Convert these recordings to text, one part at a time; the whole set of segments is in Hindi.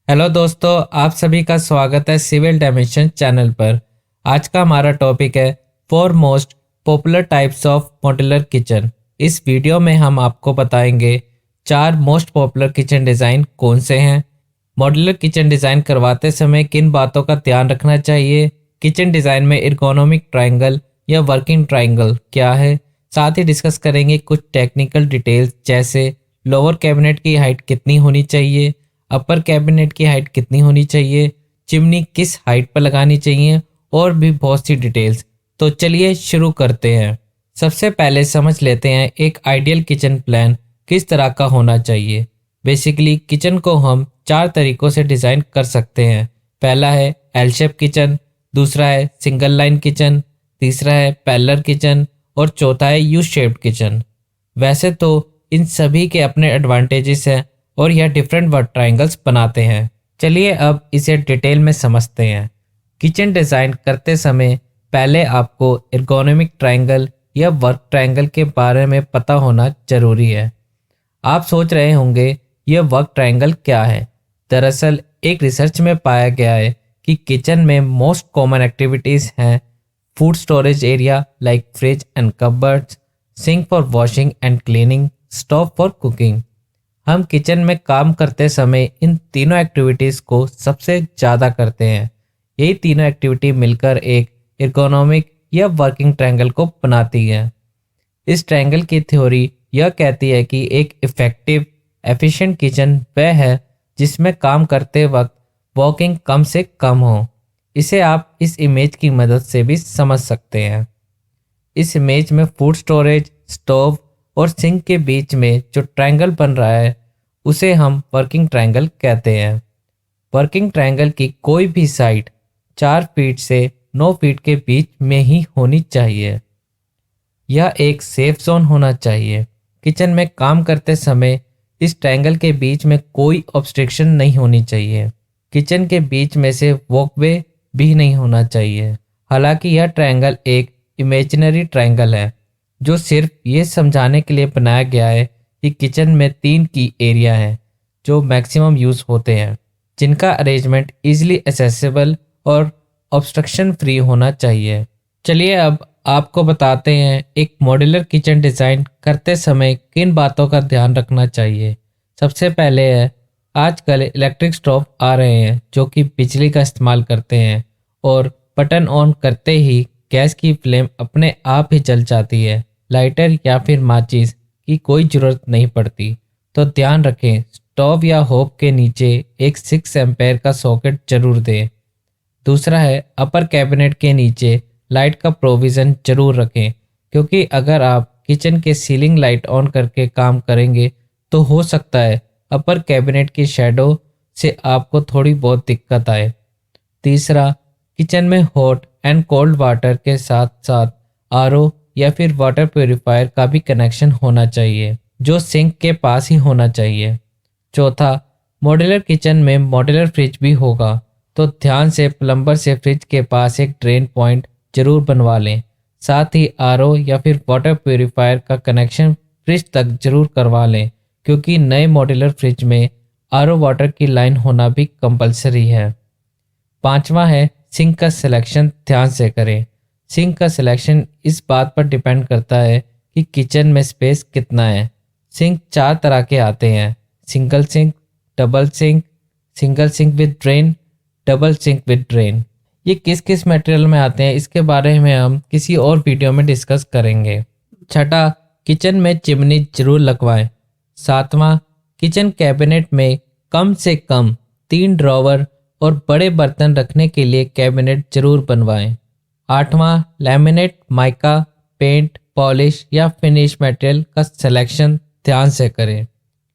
हेलो दोस्तों, आप सभी का स्वागत है सिविल डायमेंशन चैनल पर। आज का हमारा टॉपिक है 4 most popular types of modular kitchen. इस वीडियो में हम आपको बताएंगे 4 मोस्ट पॉपुलर किचन डिज़ाइन कौन से हैं, मॉड्यूलर किचन डिज़ाइन करवाते समय किन बातों का ध्यान रखना चाहिए, किचन डिज़ाइन में एर्गोनोमिक ट्रायंगल या वर्किंग ट्रायंगल क्या है। साथ ही डिस्कस करेंगे कुछ टेक्निकल डिटेल्स जैसे लोअर कैबिनेट की हाइट कितनी होनी चाहिए, अपर कैबिनेट की हाइट कितनी होनी चाहिए, चिमनी किस हाइट पर लगानी चाहिए और भी बहुत सी डिटेल्स। तो चलिए शुरू करते हैं। सबसे पहले समझ लेते हैं एक आइडियल किचन प्लान किस तरह का होना चाहिए। बेसिकली किचन को हम 4 तरीकों से डिज़ाइन कर सकते हैं। पहला है एल शेप किचन, दूसरा है सिंगल लाइन किचन, तीसरा है पैरेलल किचन और चौथा है यू शेप्ड किचन। वैसे तो इन सभी के अपने एडवांटेजेस हैं और यह डिफरेंट वर्क ट्रायंगल्स बनाते हैं। चलिए अब इसे डिटेल में समझते हैं। किचन डिज़ाइन करते समय पहले आपको एर्गोनोमिक ट्रायंगल या वर्क ट्रायंगल के बारे में पता होना जरूरी है। आप सोच रहे होंगे यह वर्क ट्रायंगल क्या है। दरअसल एक रिसर्च में पाया गया है कि किचन में मोस्ट कॉमन एक्टिविटीज़ हैं food storage area like fridge and cupboards, sink for washing and cleaning, stove for cooking. हम किचन में काम करते समय इन तीनों एक्टिविटीज़ को सबसे ज़्यादा करते हैं। यही तीनों एक्टिविटी मिलकर एक एर्गोनोमिक या वर्किंग ट्रायंगल को बनाती है। इस ट्रायंगल की थ्योरी यह कहती है कि एक इफ़ेक्टिव एफिशिएंट किचन वह है जिसमें काम करते वक्त वॉकिंग कम से कम हो। इसे आप इस इमेज की मदद से भी समझ सकते हैं। इस इमेज में फूड स्टोरेज, स्टोव और सिंक के बीच में जो ट्रायंगल बन रहा है उसे हम वर्किंग ट्रायंगल कहते हैं। वर्किंग ट्रायंगल की कोई भी साइड 4 फीट से 9 फीट के बीच में ही होनी चाहिए। यह एक सेफ जोन होना चाहिए। किचन में काम करते समय इस ट्रायंगल के बीच में कोई ऑब्स्ट्रक्शन नहीं होनी चाहिए। किचन के बीच में से वॉकवे भी नहीं होना चाहिए। हालांकि यह ट्रायंगल एक इमेजिनरी ट्रायंगल है जो सिर्फ ये समझाने के लिए बनाया गया है कि किचन में 3 की एरिया हैं जो मैक्सिमम यूज़ होते हैं, जिनका अरेंजमेंट इजीली एक्सेसिबल और ऑब्स्ट्रक्शन फ्री होना चाहिए। चलिए अब आपको बताते हैं एक मॉड्यूलर किचन डिज़ाइन करते समय किन बातों का ध्यान रखना चाहिए। सबसे पहले है आजकल इलेक्ट्रिक स्टोव आ रहे हैं जो कि बिजली का इस्तेमाल करते हैं और बटन ऑन करते ही गैस की फ्लेम अपने आप ही जल जाती है। लाइटर या फिर माचिस की कोई ज़रूरत नहीं पड़ती। तो ध्यान रखें स्टोव या होब के नीचे एक 6 एम्पेयर का सॉकेट जरूर दें। दूसरा है अपर कैबिनेट के नीचे लाइट का प्रोविज़न जरूर रखें, क्योंकि अगर आप किचन के सीलिंग लाइट ऑन करके काम करेंगे तो हो सकता है अपर कैबिनेट की शैडो से आपको थोड़ी बहुत दिक्कत आए। तीसरा, किचन में हॉट एंड कोल्ड वाटर के साथ साथ आरओ या फिर वाटर प्योरीफायर का भी कनेक्शन होना चाहिए जो सिंक के पास ही होना चाहिए। चौथा, मॉड्यूलर किचन में मॉड्यूलर फ्रिज भी होगा तो ध्यान से प्लम्बर से फ्रिज के पास एक ड्रेन पॉइंट जरूर बनवा लें। साथ ही आरओ या फिर वाटर प्योरीफायर का कनेक्शन फ्रिज तक जरूर करवा लें, क्योंकि नए मॉड्यूलर फ्रिज में आरओ वाटर की लाइन होना भी कंपलसरी है। पांचवा है सिंक का सिलेक्शन ध्यान से करें। सिंक का सिलेक्शन इस बात पर डिपेंड करता है कि किचन में स्पेस कितना है। सिंक 4 तरह के आते हैं, single sink, double sink, single sink with drain, double sink with drain. ये किस किस मटेरियल में आते हैं इसके बारे में हम किसी और वीडियो में डिस्कस करेंगे। छठा, किचन में चिमनी जरूर लगवाएं। सातवां, किचन कैबिनेट में कम से कम 3 ड्रॉवर और बड़े बर्तन रखने के लिए कैबिनेट जरूर बनवाएं। आठवां, लैमिनेट, माइका, पेंट, पॉलिश या फिनिश मटेरियल का सिलेक्शन ध्यान से करें।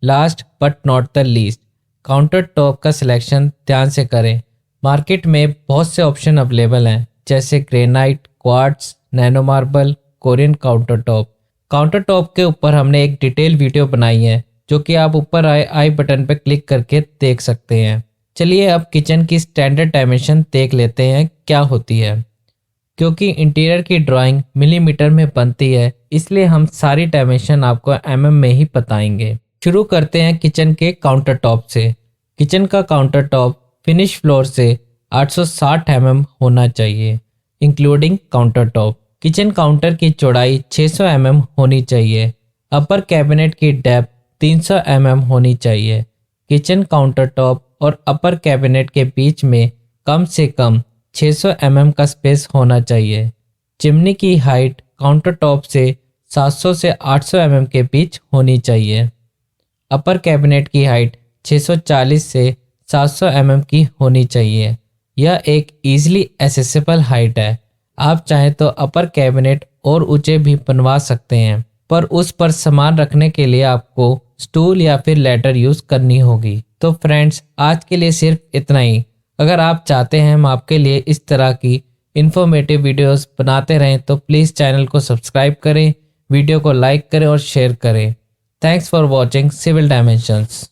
Last but not the least, counter top का सिलेक्शन ध्यान से करें। मार्केट में बहुत से ऑप्शन अवेलेबल हैं जैसे granite, quartz, nano marble, Korean counter top. Counter top के ऊपर हमने एक डिटेल वीडियो बनाई है जो कि आप ऊपर आए आई बटन पर क्लिक करके देख सकते हैं। चलिए अब किचन की स्टैंडर्ड डायमेंशन देख लेते हैं क्या होती है। क्योंकि इंटीरियर की ड्राइंग मिलीमीटर में बनती है इसलिए हम सारी डायमेंशन आपको mm में ही बताएंगे। शुरू करते हैं किचन के काउंटर टॉप से। किचन का काउंटर टॉप फिनिश फ्लोर से 860 mm होना चाहिए including counter top. Kitchen counter की चौड़ाई 600 mm होनी चाहिए। अपर कैबिनेट की डेप्थ 300 mm होनी चाहिए। किचन काउंटर टॉप और अपर कैबिनेट के बीच में कम से कम 600 mm का स्पेस होना चाहिए। चिमनी की हाइट काउंटर टॉप से 700 से 800 mm के बीच होनी चाहिए। अपर कैबिनेट की हाइट 640 से 700 mm की होनी चाहिए। यह एक ईजिली एसेसिबल हाइट है। आप चाहें तो अपर कैबिनेट और ऊंचे भी बनवा सकते हैं, पर उस पर सामान रखने के लिए आपको स्टूल या फिर लैडर यूज करनी होगी। तो फ्रेंड्स, आज के लिए सिर्फ इतना ही। अगर आप चाहते हैं हम आपके लिए इस तरह की इन्फॉर्मेटिव वीडियोस बनाते रहें तो प्लीज़ चैनल को सब्सक्राइब करें, वीडियो को लाइक करें और शेयर करें। Thanks for watching civil dimensions.